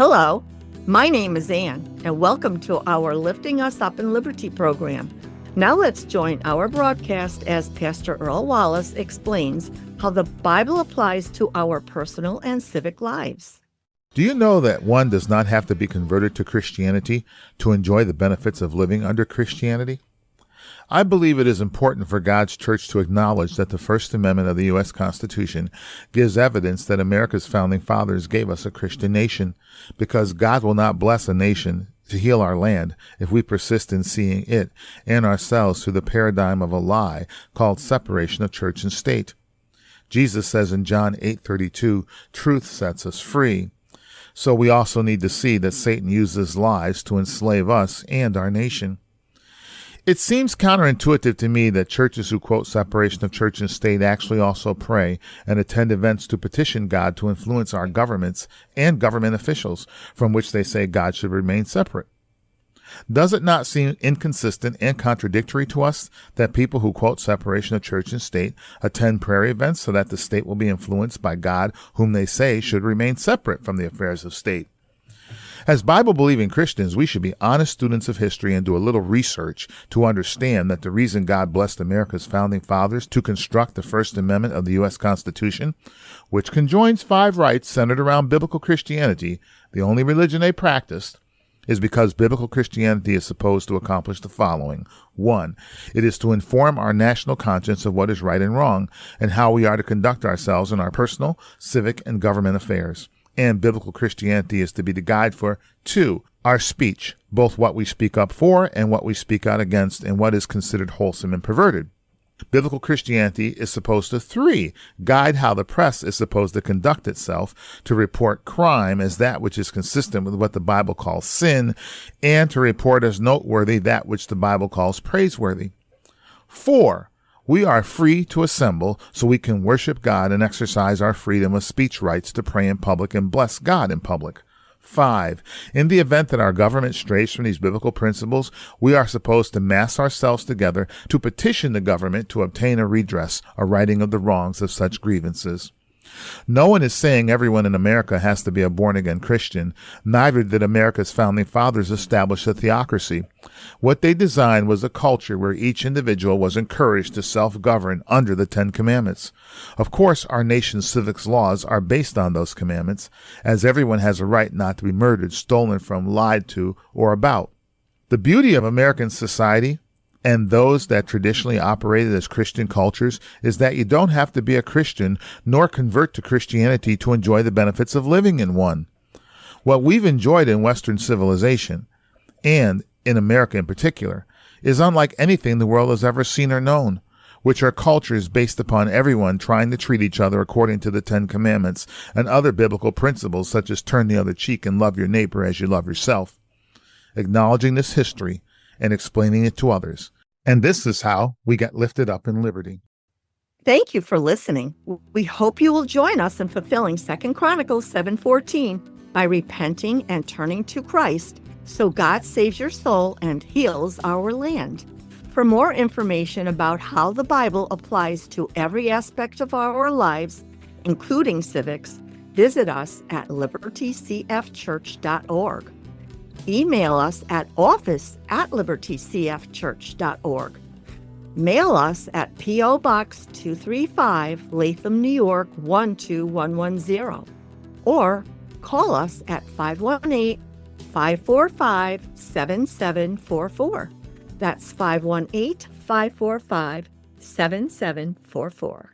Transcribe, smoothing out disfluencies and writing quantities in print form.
Hello, my name is Ann, and welcome to our Lifting Us Up in Liberty program. Now let's join our broadcast as Pastor Earl Wallace explains how the Bible applies to our personal and civic lives. Do you know that one does not have to be converted to Christianity to enjoy the benefits of living under Christianity? I believe it is important for God's church to acknowledge that the First Amendment of the U.S. Constitution gives evidence that America's founding fathers gave us a Christian nation, because God will not bless a nation to heal our land if we persist in seeing it and ourselves through the paradigm of a lie called separation of church and state. Jesus says in John 8:32, truth sets us free. So we also need to see that Satan uses lies to enslave us and our nation. It seems counterintuitive to me that churches who quote separation of church and state actually also pray and attend events to petition God to influence our governments and government officials, from which they say God should remain separate. Does it not seem inconsistent and contradictory to us that people who quote separation of church and state attend prayer events so that the state will be influenced by God, whom they say should remain separate from the affairs of state? As Bible-believing Christians, we should be honest students of history and do a little research to understand that the reason God blessed America's founding fathers to construct the First Amendment of the U.S. Constitution, which conjoins 5 rights centered around biblical Christianity, the only religion they practiced, is because biblical Christianity is supposed to accomplish the following. 1, it is to inform our national conscience of what is right and wrong and how we are to conduct ourselves in our personal, civic, and government affairs. And biblical Christianity is to be the guide for 2, our speech, both what we speak up for and what we speak out against, and what is considered wholesome and perverted. Biblical Christianity is supposed to 3, guide how the press is supposed to conduct itself, to report crime as that which is consistent with what the Bible calls sin, and to report as noteworthy that which the Bible calls praiseworthy. 4, we are free to assemble so we can worship God and exercise our freedom of speech rights to pray in public and bless God in public. 5, in the event that our government strays from these biblical principles, we are supposed to mass ourselves together to petition the government to obtain a redress, a righting of the wrongs of such grievances. No one is saying everyone in America has to be a born-again Christian. Neither did America's founding fathers establish a theocracy. What they designed was a culture where each individual was encouraged to self-govern under the 10 Commandments. Of course, our nation's civics laws are based on those commandments, as everyone has a right not to be murdered, stolen from, lied to, or about. The beauty of American society and those that traditionally operated as Christian cultures is that you don't have to be a Christian nor convert to Christianity to enjoy the benefits of living in one. What we've enjoyed in Western civilization, and in America in particular, is unlike anything the world has ever seen or known, which are cultures based upon everyone trying to treat each other according to the 10 Commandments and other biblical principles such as turn the other cheek and love your neighbor as you love yourself. Acknowledging this history and explaining it to others. And this is how we get lifted up in liberty. Thank you for listening. We hope you will join us in fulfilling 2 Chronicles 7:14 by repenting and turning to Christ so God saves your soul and heals our land. For more information about how the Bible applies to every aspect of our lives, including civics, visit us at libertycfchurch.org. Email us at office@libertycfchurch.org. Mail us at P.O. Box 235, Latham, New York 12110. Or call us at 518-545-7744. That's 518-545-7744.